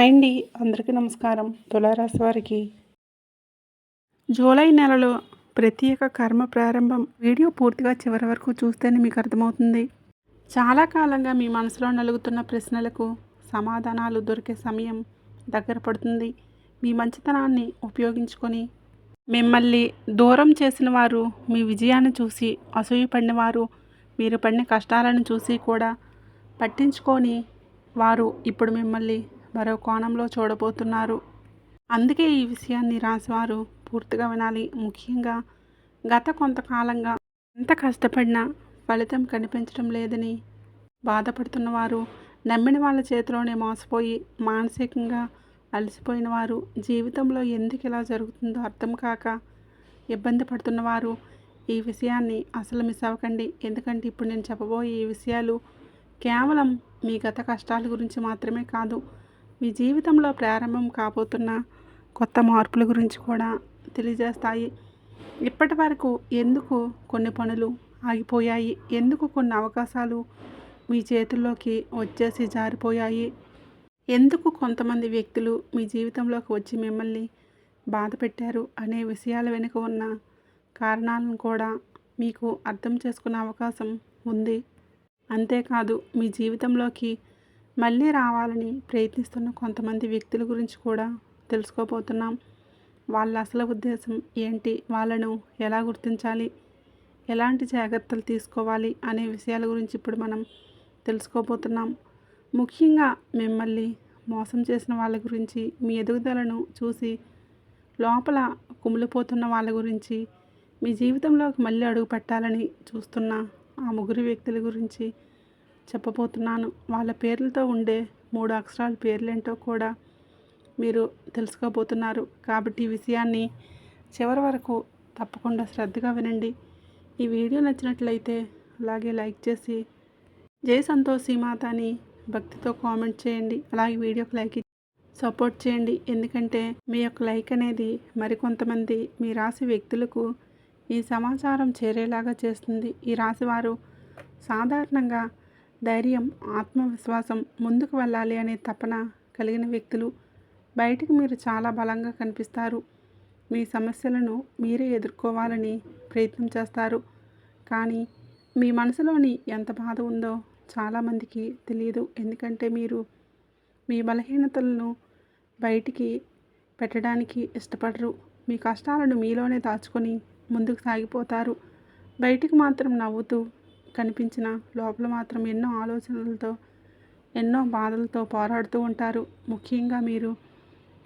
Hi అండి. అందరికీ నమస్కారం. తులారాశి వారికి జూలై నెలలో ప్రత్యేక కర్మ ప్రారంభం. వీడియో పూర్తిగా చివరి వరకు చూస్తేనే మీకు అర్థమవుతుంది. చాలా కాలంగా మీ మనసులో నలుగుతున్న ప్రశ్నలకు సమాధానాలు దొరికే సమయం దగ్గర పడుతుంది. మీ మంచితనాన్ని ఉపయోగించుకొని మిమ్మల్ని దూరం చేసిన వారు, మీ విజయాన్ని చూసి అసూయపడిన వారు, మీరు పడిన కష్టాలను చూసి కూడా పట్టించుకొని వారు ఇప్పుడు మిమ్మల్ని మరో కోణంలో చూడబోతున్నారు. అందుకే ఈ విషయాన్ని రాశివారు పూర్తిగా వినాలి. ముఖ్యంగా గత కొంతకాలంగా ఎంత కష్టపడినా ఫలితం కనిపించడం లేదని బాధపడుతున్నవారు, నమ్మిన వాళ్ళ చేతిలోనే మోసపోయి మానసికంగా అలసిపోయిన వారు, జీవితంలో ఎందుకు ఇలా జరుగుతుందో అర్థం కాక ఇబ్బంది పడుతున్నవారు ఈ విషయాన్ని అసలు మిస్ అవ్వకండి. ఎందుకంటే ఇప్పుడు నేను చెప్పబోయే ఈ విషయాలు కేవలం మీ గత కష్టాల గురించి మాత్రమే కాదు, మీ జీవితంలో ప్రారంభం కాబోతున్న కొత్త మార్పుల గురించి కూడా తెలియజేస్తాయి. ఇప్పటి వరకు ఎందుకు కొన్ని పనులు ఆగిపోయాయి, ఎందుకు కొన్ని అవకాశాలు మీ చేతుల్లోకి వచ్చేసి జారిపోయాయి, ఎందుకు కొంతమంది వ్యక్తులు మీ జీవితంలోకి వచ్చి మిమ్మల్ని బాధ పెట్టారు అనే విషయాల వెనుక ఉన్న కారణాలను కూడా మీకు అర్థం చేసుకునే అవకాశం ఉంది. అంతేకాదు మీ జీవితంలోకి మళ్ళీ రావాలని ప్రయత్నిస్తున్న కొంతమంది వ్యక్తుల గురించి కూడా తెలుసుకోబోతున్నాం. వాళ్ళ అసలు ఉద్దేశం ఏంటి, వాళ్ళను ఎలా గుర్తించాలి, ఎలాంటి జాగ్రత్తలు తీసుకోవాలి అనే విషయాల గురించి ఇప్పుడు మనం తెలుసుకోబోతున్నాం. ముఖ్యంగా మిమ్మల్ని మోసం చేసిన వాళ్ళ గురించి, మీ ఎదుగుదలను చూసి లోపల కుమిలిపోతున్న వాళ్ళ గురించి, మీ జీవితంలోకి మళ్ళీ అడుగు పెట్టాలని చూస్తున్న ఆ ముగ్గురు వ్యక్తుల గురించి చెప్పబోతున్నాను. వాళ్ళ పేర్లతో ఉండే 3 అక్షరాల పేర్లేంటో కూడా మీరు తెలుసుకోబోతున్నారు. కాబట్టి ఈ విషయాన్ని చివరి వరకు తప్పకుండా శ్రద్ధగా వినండి. ఈ వీడియో నచ్చినట్లయితే అలాగే లైక్ చేసి జై సంతోషి మాత అని భక్తితో కామెంట్ చేయండి. అలాగే వీడియోకి లైక్ సపోర్ట్ చేయండి. ఎందుకంటే మీ యొక్క లైక్ అనేది మరికొంతమంది మీ రాశి వ్యక్తులకు ఈ సమాచారం చేరేలాగా చేస్తుంది. ఈ రాశి వారు సాధారణంగా ధైర్యం, ఆత్మవిశ్వాసం, ముందుకు వెళ్ళాలి అనే తపన కలిగిన వ్యక్తులు. బయటికి మీరు చాలా బలంగా కనిపిస్తారు. మీ సమస్యలను మీరే ఎదుర్కోవాలని ప్రయత్నం చేస్తారు. కానీ మీ మనసులోని ఎంత బాధ ఉందో చాలామందికి తెలియదు. ఎందుకంటే మీరు మీ బలహీనతలను బయటికి పెట్టడానికి ఇష్టపడరు. మీ కష్టాలను మీలోనే దాచుకొని ముందుకు సాగిపోతారు. బయటికి మాత్రం నవ్వుతూ కనిపించిన లోపల మాత్రం ఎన్నో ఆలోచనలతో, ఎన్నో బాధలతో పోరాడుతూ ఉంటారు. ముఖ్యంగా మీరు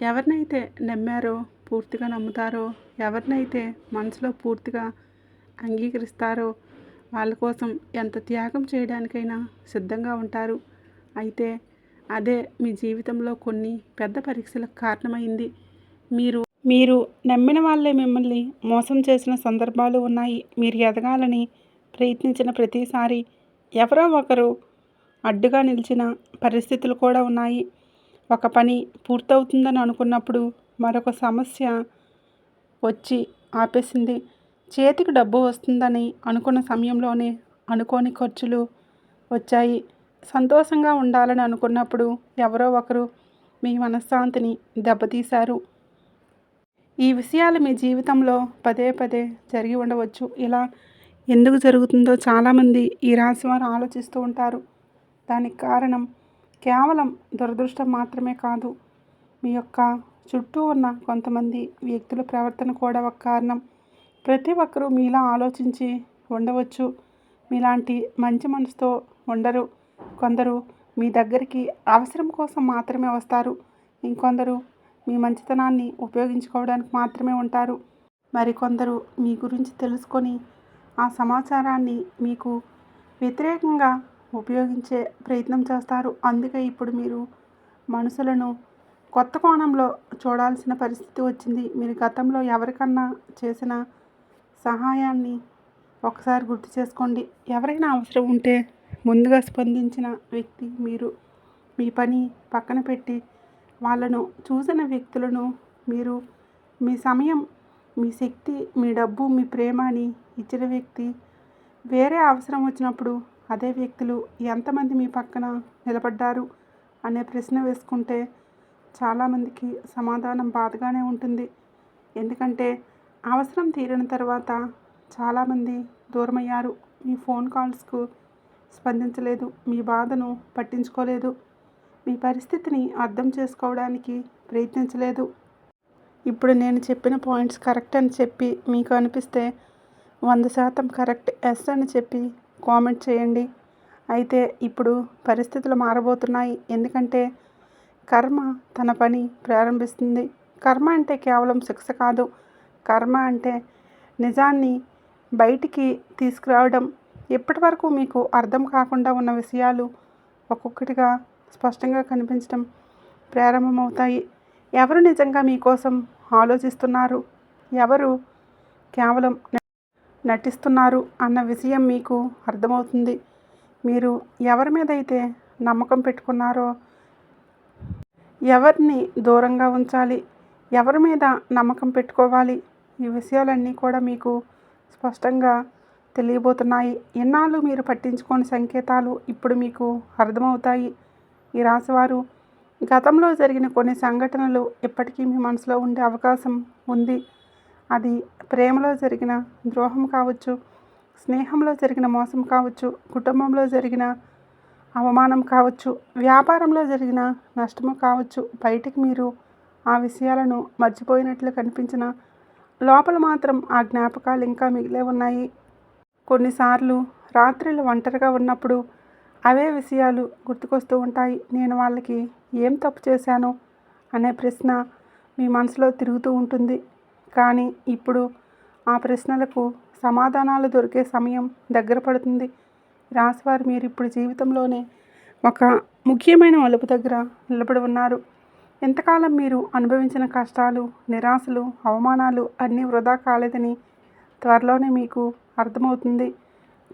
ఎవరినైతే నమ్మారో, పూర్తిగా నమ్ముతారో, ఎవరినైతే మనసులో పూర్తిగా అంగీకరిస్తారో వాళ్ళ కోసం ఎంత త్యాగం చేయడానికైనా సిద్ధంగా ఉంటారు. అయితే అదే మీ జీవితంలో కొన్ని పెద్ద పరీక్షలకు కారణమైంది. మీరు నమ్మిన వాళ్ళే మిమ్మల్ని మోసం చేసిన సందర్భాలు ఉన్నాయి. మీరు ఎదగాలని ప్రయత్నించిన ప్రతిసారి ఎవరో ఒకరు అడ్డుగా నిలిచిన పరిస్థితులు కూడా ఉన్నాయి. ఒక పని పూర్తవుతుందని అనుకున్నప్పుడు మరొక సమస్య వచ్చి ఆపేసింది. చేతికి డబ్బు వస్తుందని అనుకున్న సమయంలోనే అనుకోని ఖర్చులు వచ్చాయి. సంతోషంగా ఉండాలని అనుకున్నప్పుడు ఎవరో ఒకరు మీ మనశ్శాంతిని దెబ్బతీశారు. ఈ విషయాలు మీ జీవితంలో పదే పదే జరిగి ఉండవచ్చు. ఇలా ఎందుకు జరుగుతుందో చాలామంది ఈ రాశి వారు ఆలోచిస్తూ ఉంటారు. దానికి కారణం కేవలం దురదృష్టం మాత్రమే కాదు, మీ యొక్క చుట్టూ ఉన్న కొంతమంది వ్యక్తుల ప్రవర్తన కూడా ఒక కారణం. ప్రతి ఒక్కరూ మీలా ఆలోచించి ఉండవచ్చు, మీలాంటి మంచి మనసుతో ఉండరు. కొందరు మీ దగ్గరికి అవసరం కోసం మాత్రమే వస్తారు, ఇంకొందరు మీ మంచితనాన్ని ఉపయోగించుకోవడానికి మాత్రమే ఉంటారు. మరికొందరు మీ గురించి తెలుసుకొని ఆ సమాచారాన్ని మీకు వ్యతిరేకంగా ఉపయోగించే ప్రయత్నం చేస్తారు. అందుకే ఇప్పుడు మీరు మనుషులను కొత్త కోణంలో చూడాల్సిన పరిస్థితి వచ్చింది. మీరు గతంలో ఎవరికన్నా చేసిన సహాయాన్ని ఒకసారి గుర్తు చేసుకోండి. ఎవరైనా అవసరం ఉంటే ముందుగా స్పందించిన వ్యక్తి మీరు. మీ పని పక్కన పెట్టి వాళ్ళను చూసిన వ్యక్తులను మీరు మీ సమయం, మీ శక్తి, మీ డబ్బు, మీ ప్రేమ అని ఇచ్చిన వ్యక్తి వేరే అవసరం వచ్చినప్పుడు అదే వ్యక్తులు ఎంతమంది మీ పక్కన నిలబడ్డారు అనే ప్రశ్న వేసుకుంటే చాలామందికి సమాధానం బాధగానే ఉంటుంది. ఎందుకంటే అవసరం తీరిన తర్వాత చాలామంది దూరమయ్యారు. మీ ఫోన్ కాల్స్కు స్పందించలేదు, మీ బాధను పట్టించుకోలేదు, మీ పరిస్థితిని అర్థం చేసుకోవడానికి ప్రయత్నించలేదు. ఇప్పుడు నేను చెప్పిన పాయింట్స్ కరెక్ట్ అని చెప్పి మీకు అనిపిస్తే 100% కరెక్ట్ ఎస్ అని చెప్పి కామెంట్ చేయండి. అయితే ఇప్పుడు పరిస్థితులు మారబోతున్నాయి. ఎందుకంటే కర్మ తన పని ప్రారంభిస్తుంది. కర్మ అంటే కేవలం శిక్ష కాదు. కర్మ అంటే నిజాన్ని బయటికి తీసుకురావడం. ఇప్పటి వరకు మీకు అర్థం కాకుండా ఉన్న విషయాలు ఒక్కొక్కటిగా స్పష్టంగా కనిపించడం ప్రారంభమవుతాయి. ఎవరు నిజంగా మీకోసం ఆలోచిస్తున్నారు, ఎవరు కేవలం నటిస్తున్నారు అన్న విషయం మీకు అర్థమవుతుంది. మీరు ఎవరి మీద అయితే నమ్మకం పెట్టుకున్నారో, ఎవరిని దూరంగా ఉంచాలి, ఎవరి మీద నమ్మకం పెట్టుకోవాలి, ఈ విషయాలన్నీ కూడా మీకు స్పష్టంగా తెలియబోతున్నాయి. ఎన్నాళ్ళు మీరు పట్టించుకోని సంకేతాలు ఇప్పుడు మీకు అర్థమవుతాయి. ఈ రాశివారు గతంలో జరిగిన కొన్ని సంఘటనలు ఇప్పటికీ మీ మనసులో ఉండే అవకాశం ఉంది. అది ప్రేమలో జరిగిన ద్రోహం కావచ్చు, స్నేహంలో జరిగిన మోసం కావచ్చు, కుటుంబంలో జరిగిన అవమానం కావచ్చు, వ్యాపారంలో జరిగిన నష్టము కావచ్చు. బయటికి మీరు ఆ విషయాలను మర్చిపోయినట్లు కనిపించిన లోపల మాత్రం ఆ జ్ఞాపకాలు ఇంకా మిగిలే ఉన్నాయి. కొన్నిసార్లు రాత్రులు ఒంటరిగా ఉన్నప్పుడు అవే విషయాలు గుర్తుకొస్తూ ఉంటాయి. నేను వాళ్ళకి ఏం తప్పు చేశాను అనే ప్రశ్న మీ మనసులో తిరుగుతూ ఉంటుంది. కానీ ఇప్పుడు ఆ ప్రశ్నలకు సమాధానాలు దొరికే సమయం దగ్గర పడుతుంది. రాశివారు మీరు ఇప్పుడు జీవితంలోనే ఒక ముఖ్యమైన మలుపు దగ్గర నిలబడి ఉన్నారు. ఎంతకాలం మీరు అనుభవించిన కష్టాలు, నిరాశలు, అవమానాలు అన్నీ వృధా కాలేదని త్వరలోనే మీకు అర్థమవుతుంది.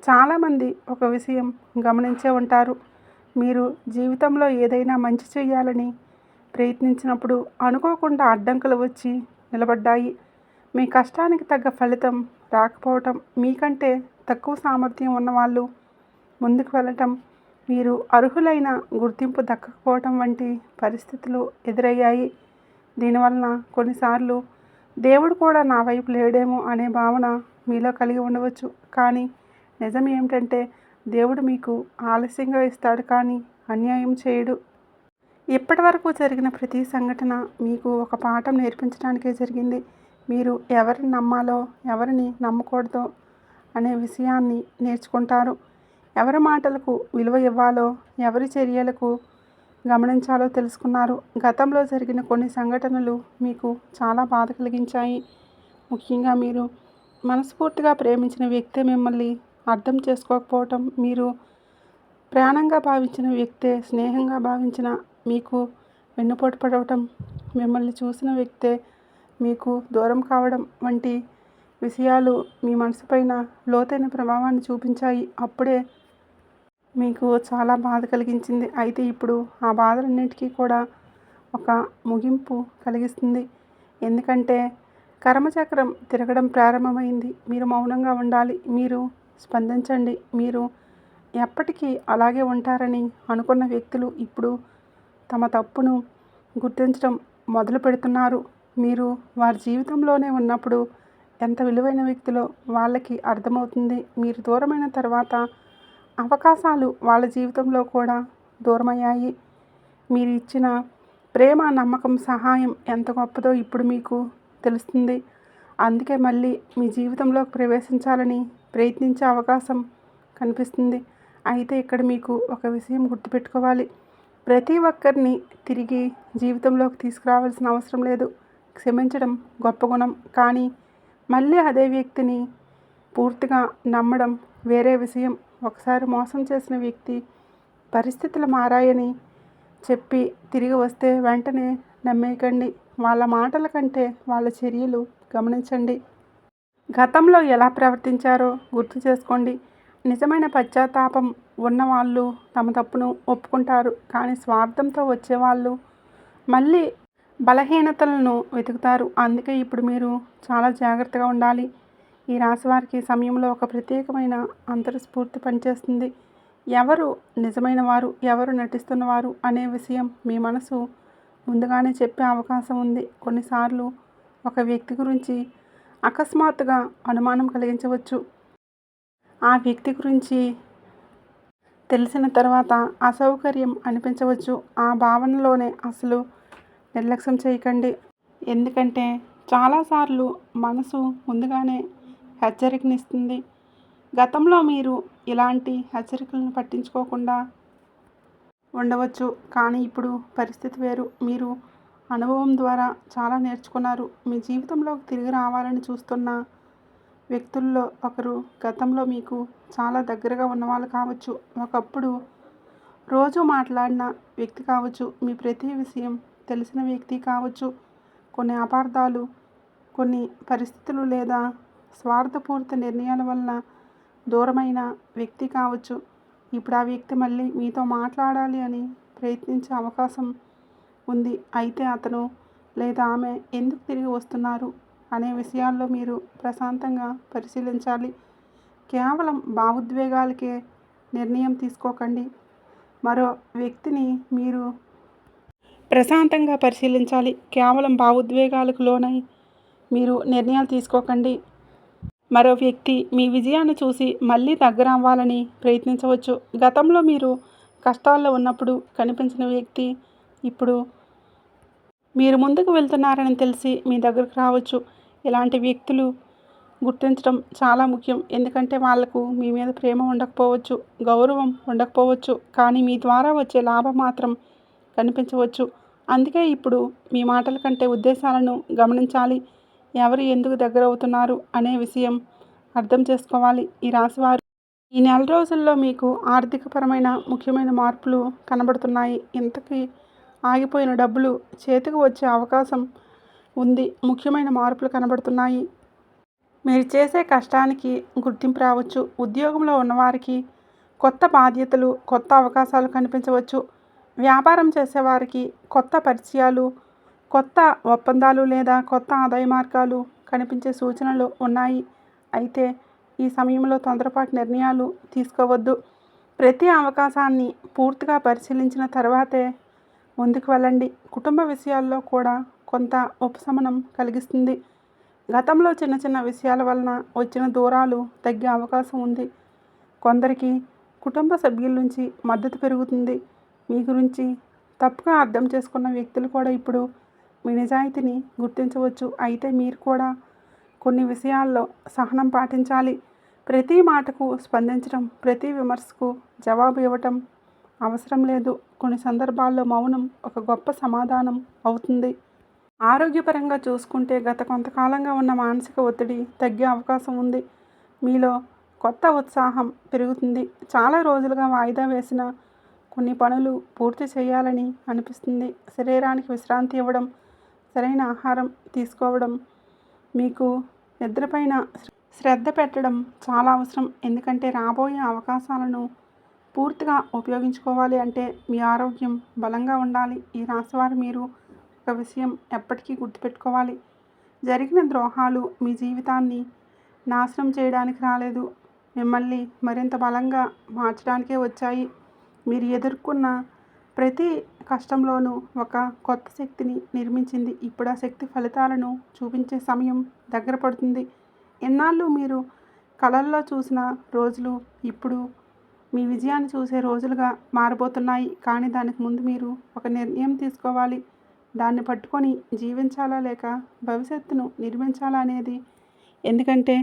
చాలామంది ఒక విషయం గమనించే ఉంటారు. మీరు జీవితంలో ఏదైనా మంచి చేయాలని ప్రయత్నించినప్పుడు అనుకోకుండా అడ్డంకులు వచ్చి నిలబడ్డాయి. మీ కష్టానికి తగ్గ ఫలితం రాకపోవటం, మీకంటే తక్కువ సామర్థ్యం ఉన్నవాళ్ళు ముందుకు వెళ్ళటం, మీరు అర్హులైన గుర్తింపు దక్కకపోవటం వంటి పరిస్థితులు ఎదురయ్యాయి. దీనివలన కొన్నిసార్లు దేవుడు కూడా నా వైపు లేడేమో అనే భావన మీలో కలిగి ఉండవచ్చు. కానీ నిజం ఏమిటంటే దేవుడు మీకు ఆలస్యంగా ఇస్తాడు, కానీ అన్యాయం చేయడు. ఇప్పటి వరకు జరిగిన ప్రతి సంఘటన మీకు ఒక పాఠం నేర్పించడానికే జరిగింది. మీరు ఎవరిని నమ్మాలో, ఎవరిని నమ్మకూడదో అనే విషయాన్ని నేర్చుకుంటారు. ఎవరి మాటలకు విలువ ఇవ్వాలో, ఎవరి చర్యలకు గమనించాలో తెలుసుకున్నారు. గతంలో జరిగిన కొన్ని సంఘటనలు మీకు చాలా బాధ కలిగించాయి. ముఖ్యంగా మీరు మనస్ఫూర్తిగా ప్రేమించిన వ్యక్తే మిమ్మల్ని అర్థం చేసుకోకపోవటం, మీరు ప్రాణంగా భావించిన వ్యక్తే స్నేహంగా భావించిన మీకు వెన్నుపోటు పడవటం, మిమ్మల్ని చూసిన వ్యక్తే మీకు దూరం కావడం వంటి విషయాలు మీ మనసుపైన లోతైన ప్రభావాన్ని చూపించాయి. అప్పుడే మీకు చాలా బాధ కలిగించింది. అయితే ఇప్పుడు ఆ బాధలన్నిటికీ కూడా ఒక ముగింపు కలిగిస్తుంది. ఎందుకంటే కర్మచక్రం తిరగడం ప్రారంభమైంది. మీరు మౌనంగా ఉండాలి, మీరు స్పందించండి. మీరు ఎప్పటికీ అలాగే ఉంటారని అనుకున్న వ్యక్తులు ఇప్పుడు తమ తప్పును గుర్తించడం మొదలు పెడుతున్నారు. మీరు వారి జీవితంలోనే ఉన్నప్పుడు ఎంత విలువైన వ్యక్తులో వాళ్ళకి అర్థమవుతుంది. మీరు దూరమైన తర్వాత అవకాశాలు వాళ్ళ జీవితంలో కూడా దూరమయ్యాయి. మీరు ఇచ్చిన ప్రేమ, నమ్మకం, సహాయం ఎంత గొప్పదో ఇప్పుడు మీకు తెలుస్తుంది. అందుకే మళ్ళీ మీ జీవితంలోకి ప్రవేశించాలని ప్రయత్నించే అవకాశం కనిపిస్తుంది. అయితే ఇక్కడ మీకు ఒక విషయం గుర్తుపెట్టుకోవాలి. ప్రతి ఒక్కరిని తిరిగి జీవితంలోకి తీసుకురావాల్సిన అవసరం లేదు. క్షమించడం గొప్ప గుణం, కానీ మళ్ళీ అదే వ్యక్తిని పూర్తిగా నమ్మడం వేరే విషయం. ఒకసారి మోసం చేసిన వ్యక్తి పరిస్థితులు మారాయని చెప్పి తిరిగి వస్తే వెంటనే నమ్మేయకండి. వాళ్ళ మాటల కంటే వాళ్ళ చర్యలు గమనించండి. గతంలో ఎలా ప్రవర్తించారో గుర్తు చేసుకోండి. నిజమైన పశ్చాత్తాపం ఉన్నవాళ్ళు తమ తప్పును ఒప్పుకుంటారు, కానీ స్వార్థంతో వచ్చేవాళ్ళు మళ్ళీ బలహీనతలను వెతుకుతారు. అందుకే ఇప్పుడు మీరు చాలా జాగ్రత్తగా ఉండాలి. ఈ రాశివారికి సమయంలో ఒక ప్రత్యేకమైన అంతర్స్ఫూర్తి పనిచేస్తుంది. ఎవరు నిజమైన వారు, ఎవరు నటిస్తున్నవారు అనే విషయం మీ మనసు ముందుగానే చెప్పే అవకాశం ఉంది. కొన్నిసార్లు ఒక వ్యక్తి గురించి అకస్మాత్తుగా అనుమానం కలిగించవచ్చు. ఆ వ్యక్తి గురించి తెలిసిన తర్వాత అసౌకర్యం అనిపించవచ్చు. ఆ భావనలోనే అసలు నిర్లక్ష్యం చేయకండి. ఎందుకంటే చాలాసార్లు మనసు ముందుగానే హెచ్చరికనిస్తుంది. గతంలో మీరు ఇలాంటి హెచ్చరికలను పట్టించుకోకుండా ఉండవచ్చు. కానీ ఇప్పుడు పరిస్థితి వేరు. మీరు అనుభవం ద్వారా చాలా నేర్చుకున్నారు. మీ జీవితంలోకి తిరిగి రావాలని చూస్తున్న వ్యక్తుల్లో ఒకరు గతంలో మీకు చాలా దగ్గరగా ఉన్నవాళ్ళు కావచ్చు. ఒకప్పుడు రోజు మాట్లాడిన వ్యక్తి కావచ్చు. మీ ప్రతి విషయం తెలిసిన వ్యక్తి కావచ్చు. కొన్ని అపార్థాలు, కొన్ని పరిస్థితులు లేదా స్వార్థపూరిత నిర్ణయాల వలన దూరమైన వ్యక్తి కావచ్చు. ఇప్పుడు ఆ వ్యక్తి మళ్ళీ మీతో మాట్లాడాలి అని ప్రయత్నించే అవకాశం ఉంది. అయితే అతను లేదా ఆమె ఎందుకు తిరిగి వస్తున్నారు అనే విషయాల్లో మీరు ప్రశాంతంగా పరిశీలించాలి. కేవలం భావోద్వేగాలకే నిర్ణయం తీసుకోకండి. మరో వ్యక్తిని మీరు ప్రశాంతంగా పరిశీలించాలి. కేవలం భావోద్వేగాలకు లోనై మీరు నిర్ణయాలు తీసుకోకండి. మరో వ్యక్తి మీ విజయాన్ని చూసి మళ్ళీ దగ్గర అవ్వాలని ప్రయత్నించవచ్చు. గతంలో మీరు కష్టాల్లో ఉన్నప్పుడు కనిపించిన వ్యక్తి ఇప్పుడు మీరు ముందుకు వెళ్తున్నారని తెలిసి మీ దగ్గరకు రావచ్చు. ఇలాంటి వ్యక్తులు గుర్తించడం చాలా ముఖ్యం. ఎందుకంటే వాళ్లకు మీ మీద ప్రేమ ఉండకపోవచ్చు, గౌరవం ఉండకపోవచ్చు. కానీ మీ ద్వారా వచ్చే లాభం మాత్రం కనిపించవచ్చు. అందుకే ఇప్పుడు మీ మాటల కంటే ఉద్దేశాలను గమనించాలి. ఎవరు ఎందుకు దగ్గర అవుతున్నారు అనే విషయం అర్థం చేసుకోవాలి. ఈ రాశివారు ఈ నెల రోజుల్లో మీకు ఆర్థికపరమైన ముఖ్యమైన మార్పులు కనబడుతున్నాయి. ఇంతకీ ఆగిపోయిన డబ్బులు చేతికి వచ్చే అవకాశం ఉంది. ముఖ్యమైన మార్పులు కనబడుతున్నాయి. మీరు చేసే కష్టానికి గుర్తింపు రావచ్చు. ఉద్యోగంలో ఉన్నవారికి కొత్త బాధ్యతలు, కొత్త అవకాశాలు కనిపించవచ్చు. వ్యాపారం చేసేవారికి కొత్త పరిచయాలు, కొత్త ఒప్పందాలు లేదా కొత్త ఆదాయ మార్గాలు కనిపించే సూచనలు ఉన్నాయి. అయితే ఈ సమయంలో తొందరపాటు నిర్ణయాలు తీసుకోవద్దు. ప్రతి అవకాశాన్ని పూర్తిగా పరిశీలించిన తర్వాతే ముందుకు వెళ్ళండి. కుటుంబ విషయాల్లో కూడా కొంత ఉపశమనం కలిగిస్తుంది. గతంలో చిన్న చిన్న విషయాల వలన వచ్చిన దూరాలు తగ్గే అవకాశం ఉంది. కొందరికి కుటుంబ సభ్యుల నుంచి మద్దతు పెరుగుతుంది. మీ గురించి తప్పుగా అర్థం చేసుకున్న వ్యక్తులు కూడా ఇప్పుడు మీ నిజాయితీని గుర్తించవచ్చు. అయితే మీరు కూడా కొన్ని విషయాల్లో సహనం పాటించాలి. ప్రతి మాటకు స్పందించడం, ప్రతి విమర్శకు జవాబు ఇవ్వటం అవసరం లేదు. కొన్ని సందర్భాల్లో మౌనం ఒక గొప్ప సమాధానం అవుతుంది. ఆరోగ్యపరంగా చూసుకుంటే గత కొంతకాలంగా ఉన్న మానసిక ఒత్తిడి తగ్గే అవకాశం ఉంది. మీలో కొత్త ఉత్సాహం పెరుగుతుంది. చాలా రోజులుగా వాయిదా వేసిన కొన్ని పనులు పూర్తి చేయాలని అనిపిస్తుంది. శరీరానికి విశ్రాంతి ఇవ్వడం, సరైన ఆహారం తీసుకోవడం, మీకు నిద్రపైన శ్రద్ధ పెట్టడం చాలా అవసరం. ఎందుకంటే రాబోయే అవకాశాలను పూర్తిగా ఉపయోగించుకోవాలి అంటే మీ ఆరోగ్యం బలంగా ఉండాలి. ఈ రాశివారు మీరు ఒక విషయం ఎప్పటికీ గుర్తుపెట్టుకోవాలి. జరిగిన ద్రోహాలు మీ జీవితాన్ని నాశనం చేయడానికి రాలేదు, మిమ్మల్ని మరింత బలంగా మార్చడానికే వచ్చాయి. మీరు ఎదుర్కొన్న ప్రతి కష్టంలోనూ ఒక కొత్త శక్తిని నిర్మించింది. ఇప్పుడు ఆ శక్తి ఫలితాలను చూపించే సమయం దగ్గర పడుతుంది. ఎన్నాళ్ళు మీరు కలల్లో చూసిన రోజులు ఇప్పుడు మీ విజయాన్ని చూసే రోజులుగా మారబోతున్నాయి. కానీ దానికి ముందు మీరు ఒక నిర్ణయం తీసుకోవాలి. దాన్ని పట్టుకొని జీవించాలా లేక భవిష్యత్తును నిర్మించాలా అనేది. ఎందుకంటే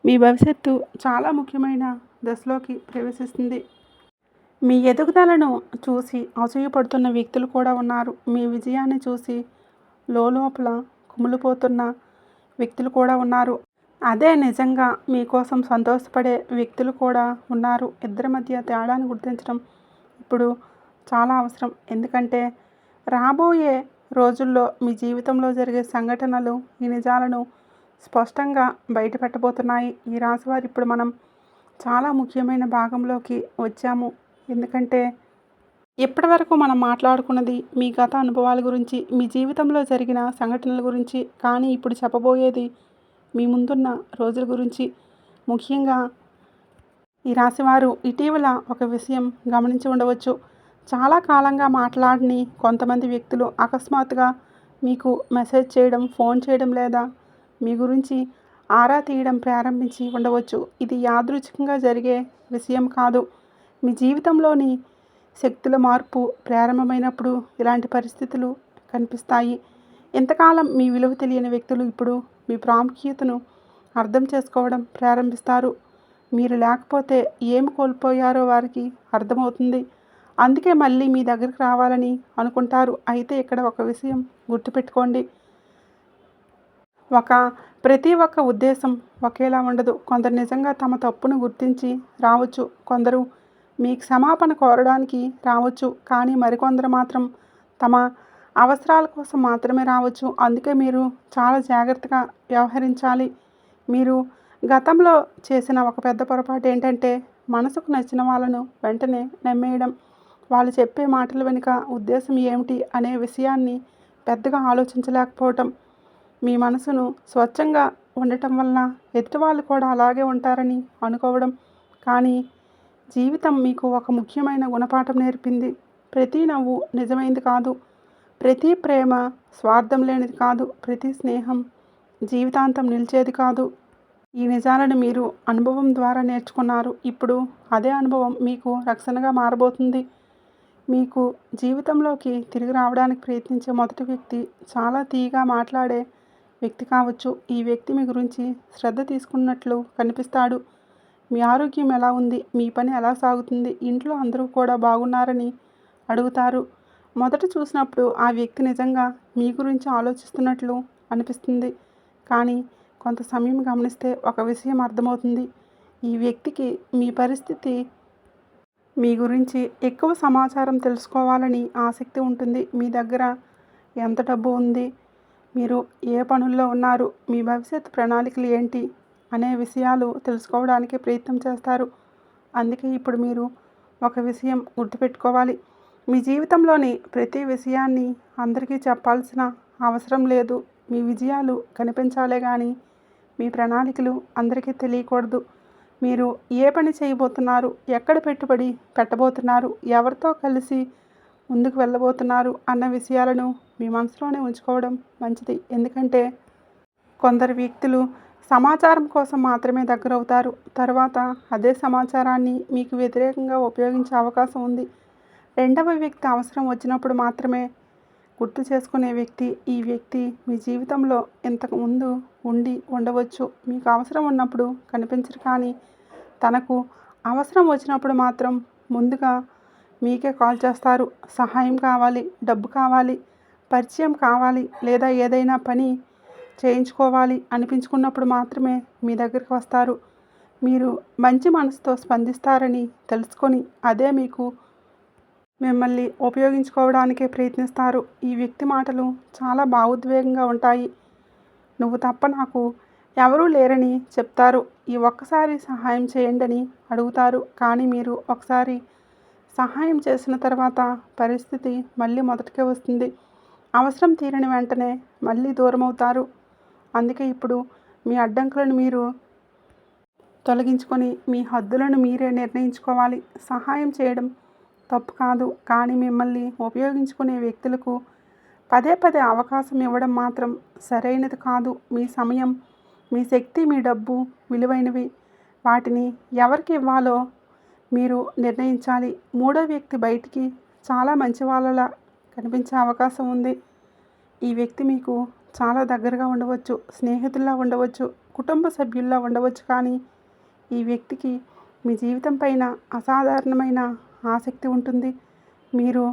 మీ భవిష్యత్తు చాలా ముఖ్యమైన దశలోకి ప్రవేశిస్తుంది. మీ ఎదుగుదలను చూసి అసూయపడుతున్న వ్యక్తులు కూడా ఉన్నారు. మీ విజయాన్ని చూసి లోపల కుమిలిపోతున్న వ్యక్తులు కూడా ఉన్నారు. అదే నిజంగా మీకోసం సంతోషపడే వ్యక్తులు కూడా ఉన్నారు. ఇద్దరి మధ్య తేడాను గుర్తించడం ఇప్పుడు చాలా అవసరం. ఎందుకంటే రాబోయే రోజుల్లో మీ జీవితంలో జరిగే సంఘటనలు ఈ నిజాలను స్పష్టంగా బయటపెట్టబోతున్నాయి. ఈ రాశివారు ఇప్పుడు మనం చాలా ముఖ్యమైన భాగంలోకి వచ్చాము. ఎందుకంటే ఇప్పటివరకు మనం మాట్లాడుకున్నది మీ గత అనుభవాల గురించి, మీ జీవితంలో జరిగిన సంఘటనల గురించి. కానీ ఇప్పుడు చెప్పబోయేది మీ ముందున్న రోజుల గురించి. ముఖ్యంగా ఈ రాశివారు ఇటీవల ఒక విషయం గమనించి ఉండవచ్చు. చాలా కాలంగా మాట్లాడని కొంతమంది వ్యక్తులు అకస్మాత్తుగా మీకు మెసేజ్ చేయడం, ఫోన్ చేయడం లేదా మీ గురించి ఆరా తీయడం ప్రారంభించి ఉండవచ్చు. ఇది యాదృచ్ఛికంగా జరిగే విషయం కాదు. మీ జీవితంలోని శక్తుల మార్పు ప్రారంభమైనప్పుడు ఇలాంటి పరిస్థితులు కనిపిస్తాయి. ఇంతకాలం మీ విలువ తెలియని వ్యక్తులు ఇప్పుడు మీ ప్రాముఖ్యతను అర్థం చేసుకోవడం ప్రారంభిస్తారు. మీరు లేకపోతే ఏమి కోల్పోయారో వారికి అర్థమవుతుంది. అందుకే మళ్ళీ మీ దగ్గరికి రావాలని అనుకుంటారు. అయితే ఇక్కడ ఒక విషయం గుర్తుపెట్టుకోండి. ప్రతి ఒక్క ఉద్దేశం ఒకేలా ఉండదు. కొందరు నిజంగా తమ తప్పును గుర్తించి రావచ్చు. కొందరు మీ క్షమాపణ కోరడానికి రావచ్చు. కానీ మరికొందరు మాత్రం తమ అవసరాల కోసం మాత్రమే రావచ్చు. అందుకే మీరు చాలా జాగ్రత్తగా వ్యవహరించాలి. మీరు గతంలో చేసిన ఒక పెద్ద పొరపాటు ఏంటంటే మనసుకు నచ్చిన వాళ్ళను వెంటనే నమ్మేయడం. వాళ్ళు చెప్పే మాటల వెనుక ఉద్దేశం ఏమిటి అనే విషయాన్ని పెద్దగా ఆలోచించలేకపోవటం. మీ మనసును స్వచ్ఛంగా ఉండటం వలన ఎదుటివాళ్ళు కూడా అలాగే ఉంటారని అనుకోవడం. కానీ జీవితం మీకు ఒక ముఖ్యమైన గుణపాఠం నేర్పింది. ప్రతి నవ్వు నిజమైంది కాదు. ప్రతి ప్రేమ స్వార్థం లేనిది కాదు. ప్రతి స్నేహం జీవితాంతం నిలిచేది కాదు. ఈ నిజాలను మీరు అనుభవం ద్వారా నేర్చుకున్నారు. ఇప్పుడు అదే అనుభవం మీకు రక్షణగా మారబోతుంది. మీకు జీవితంలోకి తిరిగి రావడానికి ప్రయత్నించే మొదటి వ్యక్తి చాలా తీయగా మాట్లాడే వ్యక్తి కావచ్చు. ఈ వ్యక్తి మీ గురించి శ్రద్ధ తీసుకున్నట్లు కనిపిస్తాడు. మీ ఆరోగ్యం ఎలా ఉంది, మీ పని ఎలా సాగుతుంది, ఇంట్లో అందరూ కూడా బాగున్నారని అడుగుతారు. మొదట చూసినప్పుడు ఆ వ్యక్తి నిజంగా మీ గురించి ఆలోచిస్తున్నట్లు అనిపిస్తుంది. కానీ కొంత సమయం గమనిస్తే ఒక విషయం అర్థమవుతుంది. ఈ వ్యక్తికి మీ పరిస్థితి, మీ గురించి ఎక్కువ సమాచారం తెలుసుకోవాలని ఆసక్తి ఉంటుంది. మీ దగ్గర ఎంత డబ్బు ఉంది, మీరు ఏ పనుల్లో ఉన్నారు, మీ భవిష్యత్ ప్రణాళికలు ఏంటి అనే విషయాలు తెలుసుకోవడానికి ప్రయత్నం చేస్తారు. అందుకే ఇప్పుడు మీరు ఒక విషయం గుర్తుపెట్టుకోవాలి. మీ జీవితంలోని ప్రతి విషయాన్ని అందరికీ చెప్పాల్సిన అవసరం లేదు. మీ విజయాలు కనిపించాలే కానీ మీ ప్రణాళికలు అందరికీ తెలియకూడదు. మీరు ఏ పని చేయబోతున్నారు, ఎక్కడ పెట్టుబడి పెట్టబోతున్నారు, ఎవరితో కలిసి ముందుకు వెళ్ళబోతున్నారు అన్న విషయాలను మీ మనసులోనే ఉంచుకోవడం మంచిది. ఎందుకంటే కొందరు వ్యక్తులు సమాచారం కోసం మాత్రమే దగ్గరవుతారు. తర్వాత అదే సమాచారాన్ని మీకు వ్యతిరేకంగా ఉపయోగించే అవకాశం ఉంది. రెండవ వ్యక్తి అవసరం వచ్చినప్పుడు మాత్రమే గుర్తు చేసుకునే వ్యక్తి ఈ వ్యక్తి మీ జీవితంలో ఇంతకు ముందు ఉండి ఉండవచ్చు. మీకు అవసరం ఉన్నప్పుడు కనిపించరు, కానీ తనకు అవసరం వచ్చినప్పుడు మాత్రం ముందుగా మీకే కాల్ చేస్తారు. సహాయం కావాలి, డబ్బు కావాలి, పరిచయం కావాలి, లేదా ఏదైనా పని చేయించుకోవాలి అనిపించుకున్నప్పుడు మాత్రమే మీ దగ్గరికి వస్తారు. మీరు మంచి మనసుతో స్పందిస్తారని తెలుసుకొని అదే మీకు మిమ్మల్ని ఉపయోగించుకోవడానికే ప్రయత్నిస్తారు. ఈ వ్యక్తి మాటలు చాలా భావోద్వేగంగా ఉంటాయి. నువ్వు తప్ప నాకు ఎవరూ లేరని చెప్తారు. ఈ ఒక్కసారి సహాయం చేయండి అని అడుగుతారు. కానీ మీరు ఒకసారి సహాయం చేసిన తర్వాత పరిస్థితి మళ్ళీ మొదటికే వస్తుంది. అవసరం తీరని వెంటనే మళ్ళీ దూరం అవుతారు. అందుకే ఇప్పుడు మీ అడ్డంకులను మీరు తొలగించుకొని మీ హద్దులను మీరే నిర్ణయించుకోవాలి. సహాయం చేయడం తప్పు కాదు, కానీ మిమ్మల్ని ఉపయోగించుకునే వ్యక్తులకు పదే పదే అవకాశం ఇవ్వడం మాత్రం సరైనది కాదు. మీ సమయం, మీ శక్తి, మీ డబ్బు విలువైనవి. వాటిని ఎవరికి ఇవ్వాలో మీరు నిర్ణయించాలి. మూడో వ్యక్తి బయటికి చాలా మంచి వాళ్ళలా కనిపించే అవకాశం ఉంది. ఈ వ్యక్తి మీకు చాలా దగ్గరగా ఉండవచ్చు, స్నేహితుల్లా ఉండవచ్చు, కుటుంబ సభ్యుల్లా ఉండవచ్చు. కానీ ఈ వ్యక్తికి మీ జీవితం పైన అసాధారణమైన ఆసక్తి ఉంటుంది. మీరు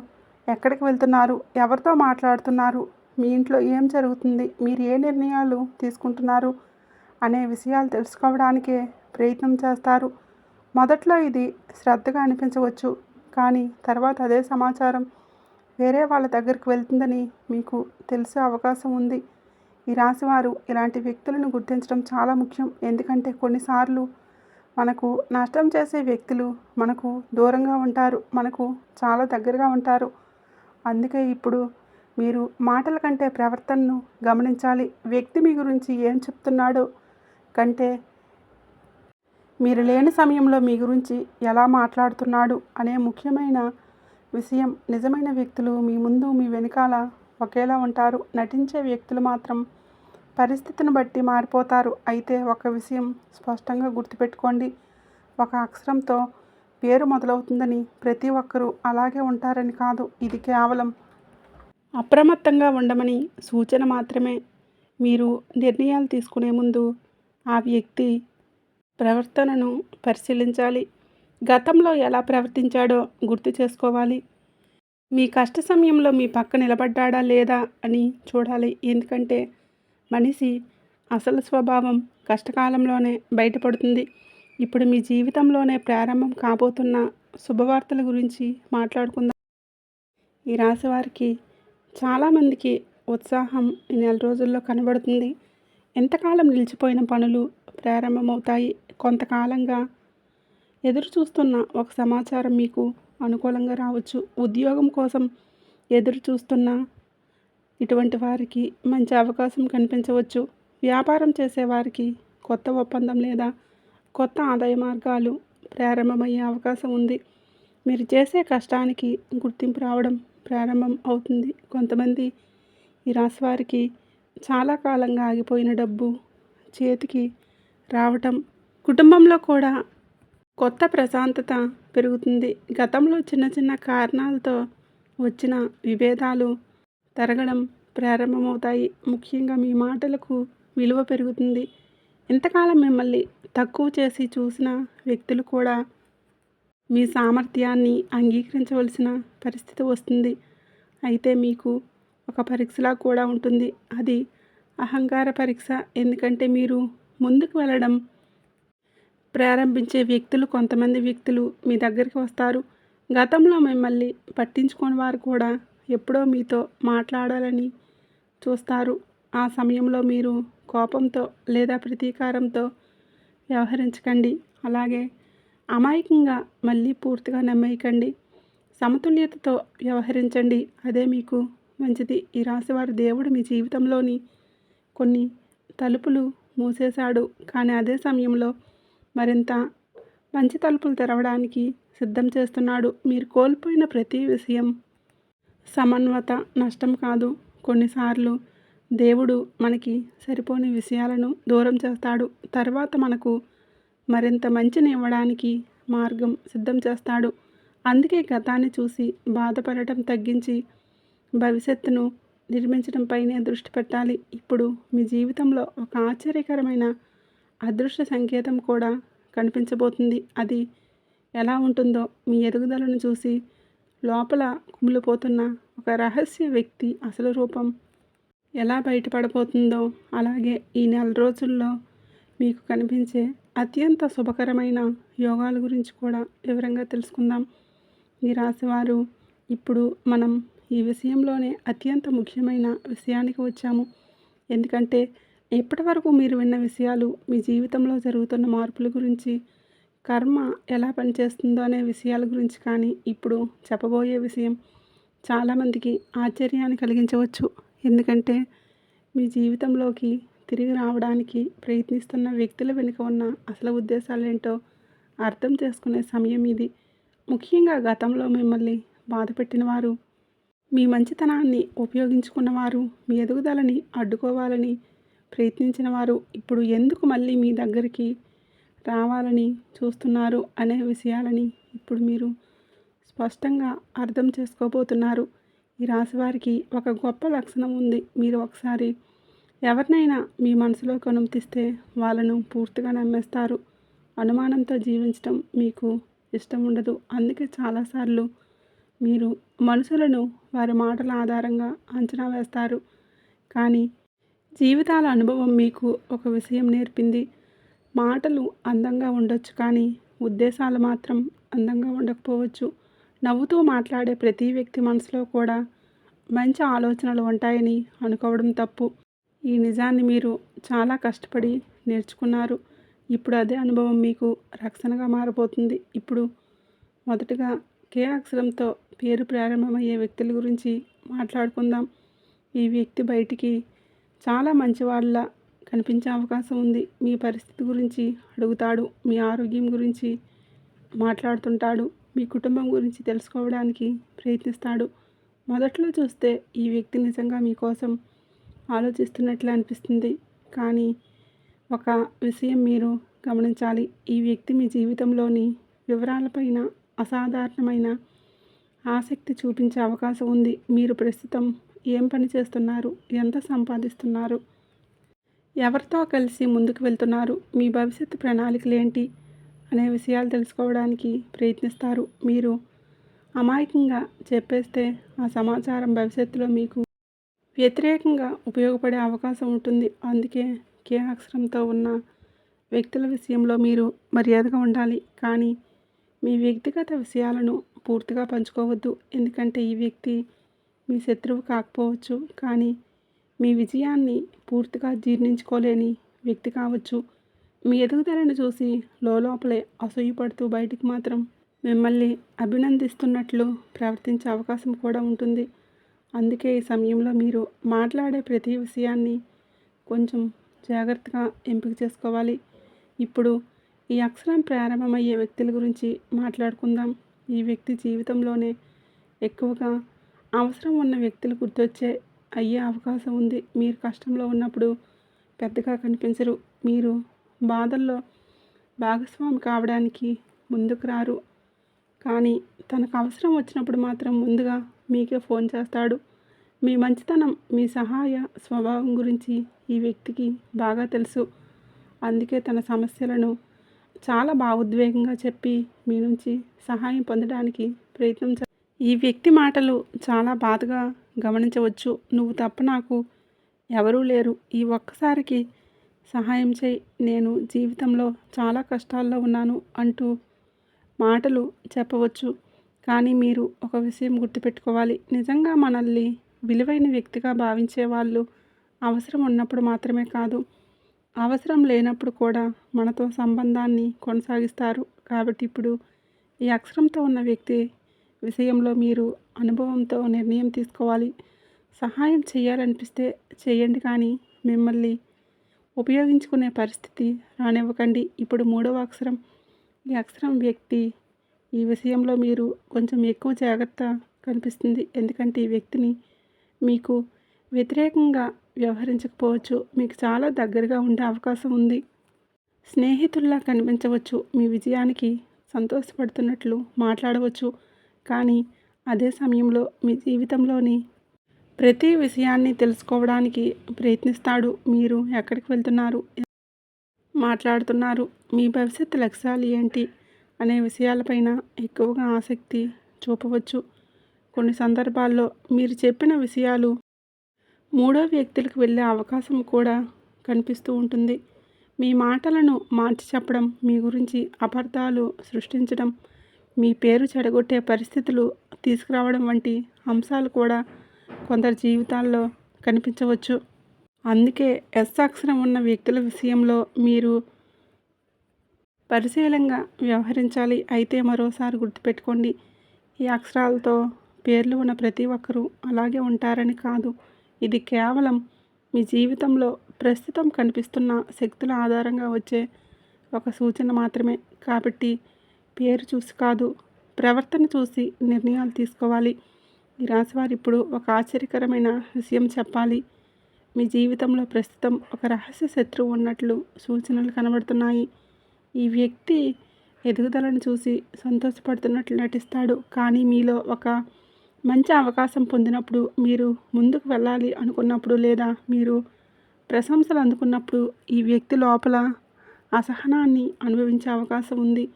ఎక్కడికి వెళ్తున్నారు, ఎవరితో మాట్లాడుతున్నారు, మీ ఇంట్లో ఏం జరుగుతుంది, మీరు ఏ నిర్ణయాలు తీసుకుంటున్నారు అనే విషయాలు తెలుసుకోవడానికే ప్రయత్నం చేస్తారు. మొదట్లో ఇది శ్రద్ధగా అనిపించవచ్చు, కానీ తర్వాత అదే సమాచారం వేరే వాళ్ళ దగ్గరికి వెళ్తుందని మీకు తెలిసే అవకాశం ఉంది. ఈ రాశివారు ఇలాంటి వ్యక్తులను గుర్తించడం చాలా ముఖ్యం. ఎందుకంటే కొన్నిసార్లు మనకు నష్టం చేసే వ్యక్తులు మనకు దూరంగా ఉంటారు, మనకు చాలా దగ్గరగా ఉంటారు. అందుకే ఇప్పుడు మీరు మాటల కంటే ప్రవర్తనను గమనించాలి. వ్యక్తి మీ గురించి ఏం చెప్తున్నాడో కంటే మీరు లేని సమయంలో మీ గురించి ఎలా మాట్లాడుతున్నాడు అనే ముఖ్యమైన విషయం నిజమైన వ్యక్తులు మీ ముందు మీ వెనకాల ఒకేలా ఉంటారు. నటించే వ్యక్తులు మాత్రం పరిస్థితిని బట్టి మారిపోతారు. అయితే ఒక విషయం స్పష్టంగా గుర్తుపెట్టుకోండి. ఒక అక్షరంతో పేరు మొదలవుతుందని ప్రతి ఒక్కరూ అలాగే ఉంటారని కాదు. ఇది కేవలం అప్రమత్తంగా ఉండమని సూచన మాత్రమే. మీరు నిర్ణయాలు తీసుకునే ముందు ఆ వ్యక్తి ప్రవర్తనను పరిశీలించాలి. గతంలో ఎలా ప్రవర్తించాడో గుర్తు చేసుకోవాలి. మీ కష్ట సమయంలో మీ పక్క నిలబడ్డాడా లేదా అని చూడాలి. ఎందుకంటే మనిషి అసలు స్వభావం కష్టకాలంలోనే బయటపడుతుంది. ఇప్పుడు మీ జీవితంలోనే ప్రారంభం కాబోతున్న శుభవార్తల గురించి మాట్లాడుకుందాం. ఈ రాశి వారికి చాలామందికి ఉత్సాహం ఈ నెల రోజుల్లో కనబడుతుంది. ఎంతకాలం నిలిచిపోయిన పనులు ప్రారంభమవుతాయి. కొంతకాలంగా ఎదురు చూస్తున్న ఒక సమాచారం మీకు అనుకూలంగా రావచ్చు. ఉద్యోగం కోసం ఎదురు చూస్తున్న ఇటువంటి వారికి మంచి అవకాశం కనిపించవచ్చు. వ్యాపారం చేసేవారికి కొత్త ఒప్పందం లేదా కొత్త ఆదాయ మార్గాలు ప్రారంభమయ్యే అవకాశం ఉంది. మీరు చేసే కష్టానికి గుర్తింపు రావడం ప్రారంభం అవుతుంది. కొంతమంది ఈ రాశి వారికి చాలా కాలంగా ఆగిపోయిన డబ్బు చేతికి రావటం, కుటుంబంలో కూడా కొత్త ప్రశాంతత పెరుగుతుంది. గతంలో చిన్న చిన్న కారణాలతో వచ్చిన విభేదాలు తరగడం ప్రారంభమవుతాయి. ముఖ్యంగా మీ మాటలకు విలువ పెరుగుతుంది. ఇంతకాలం మిమ్మల్ని తక్కువ చేసి చూసిన వ్యక్తులు కూడా మీ సామర్థ్యాన్ని అంగీకరించవలసిన పరిస్థితి వస్తుంది. అయితే మీకు ఒక పరీక్షలా కూడా ఉంటుంది. అది అహంకార పరీక్ష. ఎందుకంటే మీరు ముందుకు వెళ్ళడం ప్రారంభించే కొంతమంది వ్యక్తులు మీ దగ్గరికి వస్తారు. గతంలో మిమ్మల్ని పట్టించుకోని వారు కూడా ఎప్పుడో మీతో మాట్లాడాలని చూస్తారు. ఆ సమయంలో మీరు కోపంతో లేదా ప్రతీకారంతో వ్యవహరించకండి. అలాగే అమాయకంగా మళ్ళీ పూర్తిగా నమ్మేయకండి. సమతుల్యతతో వ్యవహరించండి. అదే మీకు మంచిది. ఈ రాశివారి దేవుడు మీ జీవితంలోని కొన్ని తలుపులు మూసేశాడు. కానీ అదే సమయంలో మరింత మంచి తలుపులు తెరవడానికి సిద్ధం చేస్తున్నాడు. మీరు కోల్పోయిన ప్రతి విషయం సమన్వత నష్టం కాదు. కొన్నిసార్లు దేవుడు మనకి సరిపోని విషయాలను దూరం చేస్తాడు. తర్వాత మనకు మరింత మంచిని ఇవ్వడానికి మార్గం సిద్ధం చేస్తాడు. అందుకే గతాన్ని చూసి బాధపడటం తగ్గించి భవిష్యత్తును నిర్మించడంపైనే దృష్టి పెట్టాలి. ఇప్పుడు మీ జీవితంలో ఒక ఆశ్చర్యకరమైన అదృష్ట సంకేతం కూడా కనిపించబోతుంది. అది ఎలా ఉంటుందో మీ ఎదుగుదలను చూసి లోపల కుమిలిపోతున్న ఒక రహస్య వ్యక్తి అసలు రూపం ఎలా బయటపడబోతుందో, అలాగే ఈ నెల రోజుల్లో మీకు కనిపించే అత్యంత శుభకరమైన యోగాల గురించి కూడా వివరంగా తెలుసుకుందాం. ఈ రాశివారు ఇప్పుడు మనం ఈ విషయంలోనే అత్యంత ముఖ్యమైన విషయానికి వచ్చాము. ఎందుకంటే ఇప్పటి వరకు మీరు విన్న విషయాలు మీ జీవితంలో జరుగుతున్న మార్పుల గురించి, కర్మ ఎలా పనిచేస్తుందో అనే విషయాల గురించి. కానీ ఇప్పుడు చెప్పబోయే విషయం చాలామందికి ఆశ్చర్యాన్ని కలిగించవచ్చు. ఎందుకంటే మీ జీవితంలోకి తిరిగి రావడానికి ప్రయత్నిస్తున్న వ్యక్తుల వెనుక ఉన్న అసలు ఉద్దేశాలేంటో అర్థం చేసుకునే సమయం ఇది. ముఖ్యంగా గతంలో మిమ్మల్ని బాధపెట్టిన వారు, మీ మంచితనాన్ని ఉపయోగించుకున్నవారు, మీ ఎదుగుదలని అడ్డుకోవాలని ప్రయత్నించిన వారు ఇప్పుడు ఎందుకు మళ్ళీ మీ దగ్గరికి రావాలని చూస్తున్నారు అనే విషయాలని ఇప్పుడు మీరు స్పష్టంగా అర్థం చేసుకోబోతున్నారు. ఈ రాశివారికి ఒక గొప్ప లక్షణం ఉంది. మీరు ఒకసారి ఎవరినైనా మీ మనసులోకి అనుమతిస్తే వాళ్ళను పూర్తిగా నమ్మేస్తారు. అనుమానంతో జీవించడం మీకు ఇష్టం ఉండదు. అందుకే చాలాసార్లు మీరు మనుషులను వారి మాటల ఆధారంగా అంచనా వేస్తారు. కానీ జీవితాల అనుభవం మీకు ఒక విషయం నేర్పింది. మాటలు అందంగా ఉండొచ్చు, కానీ ఉద్దేశాలు మాత్రం అందంగా ఉండకపోవచ్చు. నవ్వుతూ మాట్లాడే ప్రతి వ్యక్తి మనసులో కూడా మంచి ఆలోచనలు ఉంటాయని అనుకోవడం తప్పు. ఈ నిజాన్ని మీరు చాలా కష్టపడి నేర్చుకున్నారు. ఇప్పుడు అదే అనుభవం మీకు రక్షణగా మారబోతుంది. ఇప్పుడు మొదటగా కే అక్షరంతో పేరు ప్రారంభమయ్యే వ్యక్తుల గురించి మాట్లాడుకుందాం. ఈ వ్యక్తి బయటికి చాలా మంచివాళ్ళ కనిపించే అవకాశం ఉంది. మీ పరిస్థితి గురించి అడుగుతాడు. మీ ఆరోగ్యం గురించి మాట్లాడుతుంటాడు. మీ కుటుంబం గురించి తెలుసుకోవడానికి ప్రయత్నిస్తాడు. మొదట్లో చూస్తే ఈ వ్యక్తి నిజంగా మీకోసం ఆలోచిస్తున్నట్లు అనిపిస్తుంది. కానీ ఒక విషయం మీరు గమనించాలి. ఈ వ్యక్తి మీ జీవితంలోని వివరాలపైన అసాధారణమైన ఆసక్తి చూపించే అవకాశం ఉంది. మీరు ప్రస్తుతం ఏం పని చేస్తున్నారు? ఎంత సంపాదిస్తున్నారు? ఎవరితో కలిసి ముందుకు వెళ్తున్నారు? మీ భవిష్యత్తు ప్రణాళికలేంటి? అనే విషయాలు తెలుసుకోవడానికి ప్రయత్నిస్తారు. మీరు అమాయకంగా చెప్పేస్తే ఆ సమాచారం భవిష్యత్తులో మీకు వ్యతిరేకంగా ఉపయోగపడే అవకాశం ఉంటుంది. అందుకే కే అక్షరంతో ఉన్న వ్యక్తుల విషయంలో మీరు మర్యాదగా ఉండాలి. కానీ మీ వ్యక్తిగత విషయాలను పూర్తిగా పంచుకోవద్దు. ఎందుకంటే ఈ వ్యక్తి మీ శత్రువు కాకపోవచ్చు, కానీ మీ విజయాన్ని పూర్తిగా జీర్ణించుకోలేని వ్యక్తి కావచ్చు. మీ ఎదుగుదలను చూసి లోపలే అసూయపడుతూ బయటికి మాత్రం మిమ్మల్ని అభినందిస్తున్నట్లు ప్రవర్తించే అవకాశం కూడా ఉంటుంది. అందుకే ఈ సమయంలో మీరు మాట్లాడే ప్రతి విషయాన్ని కొంచెం జాగ్రత్తగా ఎంపిక చేసుకోవాలి. ఇప్పుడు ఈ అక్షరం ప్రారంభమయ్యే వ్యక్తుల గురించి మాట్లాడుకుందాం. ఈ వ్యక్తి జీవితంలోనే ఎక్కువగా అవసరం ఉన్న వ్యక్తులు గుర్తొచ్చే అయ్యే అవకాశం ఉంది. మీరు కష్టంలో ఉన్నప్పుడు పెద్దగా కనిపించరు. మీరు బాధల్లో భాగస్వామి కావడానికి ముందుకు రారు. కానీ తనకు అవసరం వచ్చినప్పుడు మాత్రం ముందుగా మీకే ఫోన్ చేస్తాడు. మీ మంచితనం, మీ సహాయ స్వభావం గురించి ఈ వ్యక్తికి బాగా తెలుసు. అందుకే తన సమస్యలను చాలా భావోద్వేగంగా చెప్పి మీ నుంచి సహాయం పొందడానికి ప్రయత్నం ఈ వ్యక్తి మాటలు చాలా బాధగా గమనించవచ్చు. నువ్వు తప్ప నాకు ఎవరూ లేరు. ఈ ఒక్కసారికి సహాయం చేయి. నేను జీవితంలో చాలా కష్టాల్లో ఉన్నాను అంటూ మాటలు చెప్పవచ్చు. కానీ మీరు ఒక విషయం గుర్తుపెట్టుకోవాలి. నిజంగా మనల్ని విలువైన వ్యక్తిగా భావించే వాళ్ళు అవసరం ఉన్నప్పుడు మాత్రమే కాదు, అవసరం లేనప్పుడు కూడా మనతో సంబంధాన్ని కొనసాగిస్తారు. కాబట్టి ఇప్పుడు ఈ అక్షరంతో ఉన్న వ్యక్తి విషయంలో మీరు అనుభవంతో నిర్ణయం తీసుకోవాలి. సహాయం చేయాలనిపిస్తే చేయండి, కానీ మిమ్మల్ని ఉపయోగించుకునే పరిస్థితి రానివ్వకండి. ఇప్పుడు 3వ అక్షరం. ఈ అక్షరం వ్యక్తి ఈ విషయంలో మీరు కొంచెం ఎక్కువ జాగ్రత్త కనిపిస్తుంది. ఎందుకంటే ఈ వ్యక్తిని మీకు వ్యతిరేకంగా వ్యవహరించకపోవచ్చు. మీకు చాలా దగ్గరగా ఉండే అవకాశం ఉంది. స్నేహితుల్లా కనిపించవచ్చు. మీ విజయానికి సంతోషపడుతున్నట్లు మాట్లాడవచ్చు. కానీ అదే సమయంలో మీ జీవితంలోని ప్రతి విషయాన్ని తెలుసుకోవడానికి ప్రయత్నిస్తాడు. మీరు ఎక్కడికి వెళ్తున్నారు, మాట్లాడుతున్నారు, మీ భవిష్యత్తు లక్ష్యాలు ఏంటి అనే విషయాలపైన ఎక్కువగా ఆసక్తి చూపవచ్చు. కొన్ని సందర్భాల్లో మీరు చెప్పిన విషయాలు మూడో వ్యక్తులకు వెళ్ళే అవకాశం కూడా కనిపిస్తూ ఉంటుంది. మీ మాటలను మార్చి చెప్పడం, మీ గురించి అపార్థాలు సృష్టించడం, మీ పేరు చెడగొట్టే పరిస్థితులు తీసుకురావడం వంటి అంశాలు కూడా కొందరి జీవితాల్లో కనిపించవచ్చు. అందుకే ఎస్ అక్షరం ఉన్న వ్యక్తుల విషయంలో మీరు పరిశీలనగా వ్యవహరించాలి. అయితే మరోసారి గుర్తుపెట్టుకోండి, ఈ అక్షరాలతో పేర్లు ఉన్న ప్రతి ఒక్కరూ అలాగే ఉంటారని కాదు. ఇది కేవలం మీ జీవితంలో ప్రస్తుతం కనిపిస్తున్న శక్తుల ఆధారంగా వచ్చే ఒక సూచన మాత్రమే. కాబట్టి పేరు చూసి కాదు, ప్రవర్తన చూసి నిర్ణయాలు తీసుకోవాలి. ఈ రాశివారు ఇప్పుడు ఒక ఆశ్చర్యకరమైన విషయం చెప్పాలి. మీ జీవితంలో ప్రస్తుతం ఒక రహస్య శత్రువు ఉన్నట్లు సూచనలు కనబడుతున్నాయి. ఈ వ్యక్తి ఎదుగుదలను చూసి సంతోషపడుతున్నట్లు నటిస్తాడు. కానీ మీలో ఒక మంచి అవకాశం పొందినప్పుడు, మీరు ముందుకు వెళ్ళాలి అనుకున్నప్పుడు, లేదా మీరు ప్రశంసలు అందుకున్నప్పుడు ఈ వ్యక్తి లోపల అసహనాన్ని అనుభవించే అవకాశం ఉంది.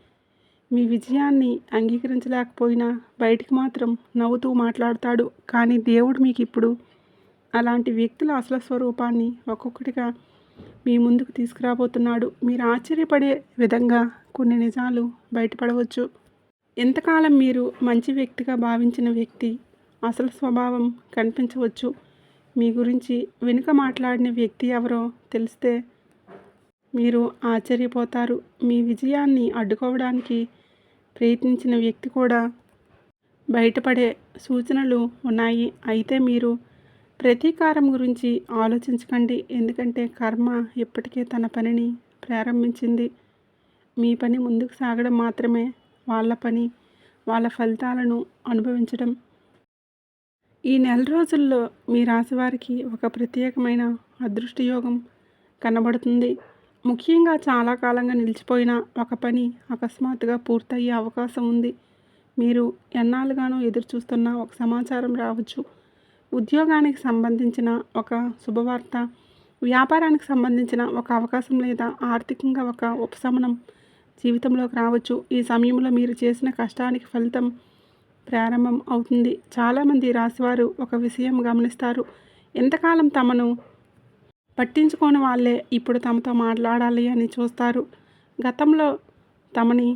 మీ విజయాన్ని అంగీకరించలేకపోయినా బయటికి మాత్రం నవ్వుతూ మాట్లాడతాడు. కానీ దేవుడు మీకు ఇప్పుడు అలాంటి వ్యక్తుల అసలు స్వరూపాన్ని ఒక్కొక్కటిగా మీ ముందుకు తీసుకురాబోతున్నాడు. మీరు ఆశ్చర్యపడే విధంగా కొన్ని నిజాలు బయటపడవచ్చు. ఎంతకాలం మీరు మంచి వ్యక్తిగా భావించిన వ్యక్తి అసలు స్వభావం కనిపించవచ్చు. మీ గురించి వెనుక మాట్లాడిన వ్యక్తి ఎవరో తెలిస్తే మీరు ఆశ్చర్యపోతారు. మీ విజయాన్ని అడ్డుకోవడానికి ప్రయత్నించిన వ్యక్తి కూడా బయటపడే సూచనలు ఉన్నాయి. అయితే మీరు ప్రతీకారం గురించి ఆలోచించకండి. ఎందుకంటే కర్మ ఇప్పటికే తన పనిని ప్రారంభించింది. మీ పని ముందుకు సాగడం మాత్రమే వాళ్ళ పని. వాళ్ళ ఫలితాలను అనుభవించడం. ఈ నెల రోజుల్లో మీ రాశివారికి ఒక ప్రత్యేకమైన అదృష్ట యోగం కనబడుతుంది. ముఖ్యంగా చాలా కాలంగా నిలిచిపోయిన ఒక పని అకస్మాత్తుగా పూర్తయ్యే అవకాశం ఉంది. మీరు ఎన్నాళ్ళుగానో ఎదురు చూస్తున్న ఒక సమాచారం రావచ్చు. ఉద్యోగానికి సంబంధించిన ఒక శుభవార్త, వ్యాపారానికి సంబంధించిన ఒక అవకాశం లేదా ఆర్థికంగా ఒక ఉపశమనం జీవితంలోకి రావచ్చు. ఈ సమయంలో మీరు చేసిన కష్టానికి ఫలితం ప్రారంభం అవుతుంది. చాలామంది రాశివారు ఒక విషయం గమనిస్తారు. ఎంతకాలం తమను పట్టించుకోని వాళ్ళే ఇప్పుడు తమతో మాట్లాడాలి అని చూస్తారు. గతంలో తమని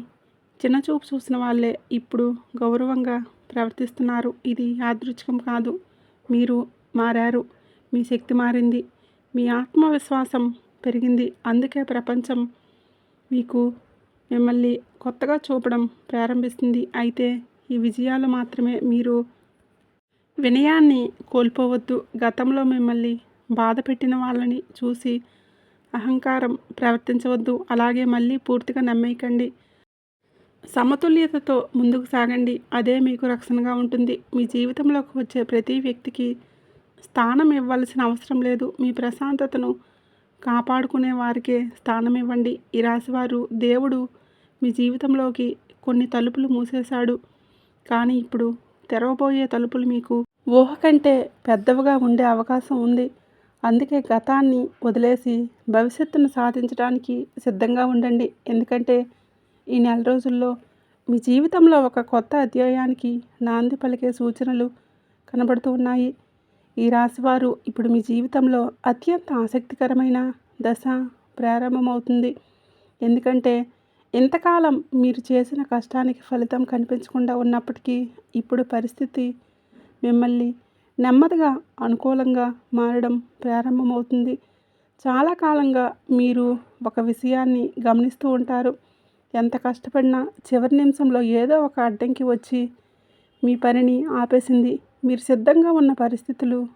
చిన్నచూపు చూసిన వాళ్ళే ఇప్పుడు గౌరవంగా ప్రవర్తిస్తున్నారు. ఇది యాదృచ్ఛికం కాదు. మీరు మారారు. మీ శక్తి మారింది. మీ ఆత్మవిశ్వాసం పెరిగింది. అందుకే ప్రపంచం మీకు మిమ్మల్ని కొత్తగా చూపడం ప్రారంభిస్తుంది. అయితే ఈ విజయాలు మాత్రమే. మీరు వినయాన్ని కోల్పోవద్దు. గతంలో మిమ్మల్ని బాధ పెట్టిన వాళ్ళని చూసి అహంకారం ప్రవర్తించవద్దు. అలాగే మళ్ళీ పూర్తిగా నమ్మేయకండి. సమతుల్యతతో ముందుకు సాగండి. అదే మీకు రక్షణగా ఉంటుంది. మీ జీవితంలోకి వచ్చే ప్రతి వ్యక్తికి స్థానం ఇవ్వాల్సిన అవసరం లేదు. మీ ప్రశాంతతను కాపాడుకునే వారికే స్థానం ఇవ్వండి. ఈ రాశివారు, దేవుడు మీ జీవితంలోకి కొన్ని తలుపులు మూసేశాడు, కానీ ఇప్పుడు తెరవబోయే తలుపులు మీకు ఊహ కంటే పెద్దవిగా ఉండే అవకాశం ఉంది. అందుకే గతాన్ని వదిలేసి భవిష్యత్తును సాధించడానికి సిద్ధంగా ఉండండి. ఎందుకంటే ఈ నెల రోజుల్లో మీ జీవితంలో ఒక కొత్త అధ్యాయానికి నాంది పలికే సూచనలు కనబడుతూ ఉన్నాయి. ఈ రాశివారు ఇప్పుడు మీ జీవితంలో అత్యంత ఆసక్తికరమైన దశ ప్రారంభమవుతుంది. ఎందుకంటే ఇంతకాలం మీరు చేసిన కష్టానికి ఫలితం కనిపించకుండా ఉన్నప్పటికీ ఇప్పుడు పరిస్థితి మిమ్మల్ని నెమ్మదిగా అనుకూలంగా మారడం ప్రారంభమవుతుంది. చాలా కాలంగా మీరు ఒక విషయాన్ని గమనిస్తూ ఉంటారు. ఎంత కష్టపడినా చివరి నిమిషంలో ఏదో ఒక అడ్డంకి వచ్చి మీ పనిని ఆపేసింది. మీరు సిద్ధంగా ఉన్న పరిస్థితులు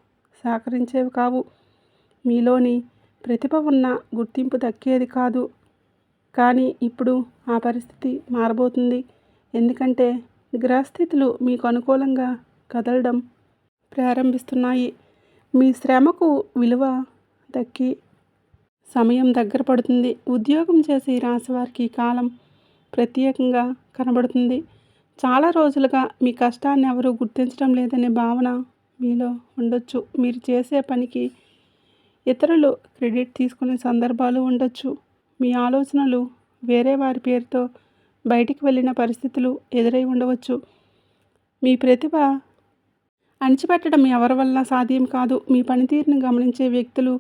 సహకరించేవి కావు. మీలోని ప్రతిభ ఉన్న గుర్తింపు దక్కేది కాదు. కానీ ఇప్పుడు ఆ పరిస్థితి మారబోతుంది. ఎందుకంటే గ్రహస్థితులు మీకు అనుకూలంగా కదలడం ప్రారంభిస్తున్నాయి. మీ శ్రమకు విలువ దక్కి సమయం దగ్గర పడుతుంది. ఉద్యోగం చేసే ఈ రాశివారికి కాలం ప్రత్యేకంగా కనబడుతుంది. చాలా రోజులుగా మీ కష్టాన్ని ఎవరూ గుర్తించడం లేదనే భావన మీలో ఉండొచ్చు. మీరు చేసే పనికి ఇతరులు క్రెడిట్ తీసుకునే సందర్భాలు ఉండొచ్చు. మీ ఆలోచనలు వేరే వారి పేరుతో బయటికి వెళ్ళిన పరిస్థితులు ఎదురై ఉండవచ్చు. మీ ప్రతిభ అణిచిపెట్టడం ఎవరి వల్ల సాధ్యం కాదు. మీ పనితీరును గమనించే వ్యక్తులు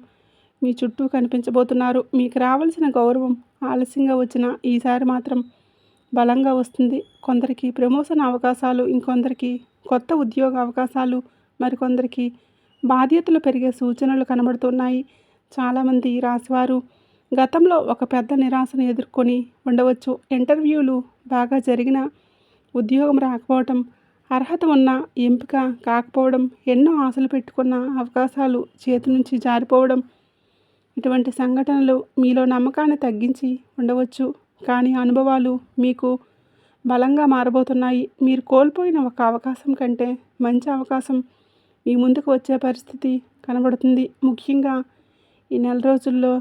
మీ చుట్టూ కనిపించబోతున్నారు. మీకు రావాల్సిన గౌరవం ఆలస్యంగా వచ్చినా ఈసారి మాత్రం బలంగా వస్తుంది. కొందరికి ప్రమోషన్ అవకాశాలు, ఇంకొందరికి కొత్త ఉద్యోగ అవకాశాలు, మరికొందరికి బాధ్యతలు పెరిగే సూచనలు కనబడుతున్నాయి. చాలామంది రాశివారు గతంలో ఒక పెద్ద నిరాశను ఎదుర్కొని ఉండవచ్చు. ఇంటర్వ్యూలు బాగా జరిగిన ఉద్యోగం రాకపోవడం, అర్హత ఉన్న ఎంపిక కాకపోవడం, ఎన్నో ఆశలు పెట్టుకున్న అవకాశాలు చేతి నుంచి జారిపోవడం, ఇటువంటి సంఘటనలు మీలో నమ్మకాన్ని తగ్గించి ఉండవచ్చు. కానీ అనుభవాలు మీకు బలంగా మారబోతున్నాయి. మీరు కోల్పోయిన ఒక అవకాశం కంటే మంచి అవకాశం మీ ముందుకు వచ్చే పరిస్థితి కనబడుతుంది. ముఖ్యంగా ఈ నెల రోజుల్లో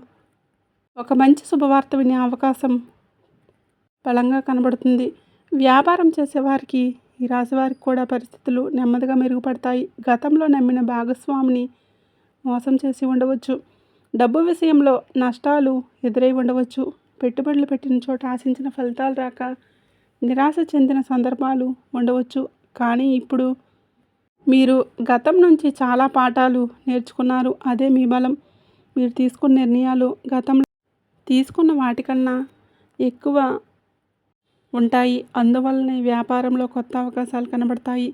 ఒక మంచి శుభవార్త వినే అవకాశం బలంగా కనబడుతుంది. వ్యాపారం చేసేవారికి, ఈ రాశివారికి కూడా పరిస్థితులు నెమ్మదిగా మెరుగుపడతాయి. గతంలో నమ్మిన భాగస్వామిని మోసం చేసి ఉండవచ్చు. డబ్బు విషయంలో నష్టాలు ఎదురై ఉండవచ్చు. పెట్టుబడులు పెట్టిన చోట ఆశించిన ఫలితాలు రాక నిరాశ చెందిన సందర్భాలు ఉండవచ్చు. కానీ ఇప్పుడు మీరు గతం నుంచి చాలా పాఠాలు నేర్చుకున్నారు. అదే మీ బలం. మీరు తీసుకున్న నిర్ణయాలు గతంలో తీసుకున్న వాటికన్నా ఎక్కువ ఉంటాయి. అందువల్లనే వ్యాపారంలో కొత్త అవకాశాలు కనబడతాయి.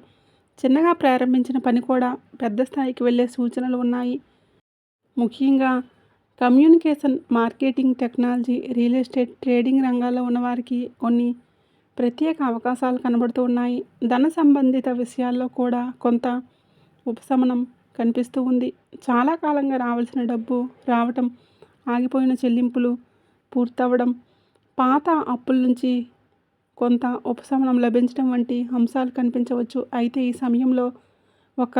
చిన్నగా ప్రారంభించిన పని కూడా పెద్ద స్థాయికి వెళ్ళే సూచనలు ఉన్నాయి. ముఖ్యంగా communication, marketing, technology, real estate, trading రంగాల్లో ఉన్నవారికి కొన్ని ప్రత్యేక అవకాశాలు కనబడుతూ ఉన్నాయి. ధన సంబంధిత విషయాల్లో కూడా కొంత ఉపశమనం కనిపిస్తూ ఉంది. చాలా కాలంగా రావాల్సిన డబ్బు రావటం, ఆగిపోయిన చెల్లింపులు పూర్తవడం, పాత అప్పుల నుంచి కొంత ఉపశమనం లభించడం వంటి అంశాలు కనిపించవచ్చు. అయితే ఈ సమయంలో ఒక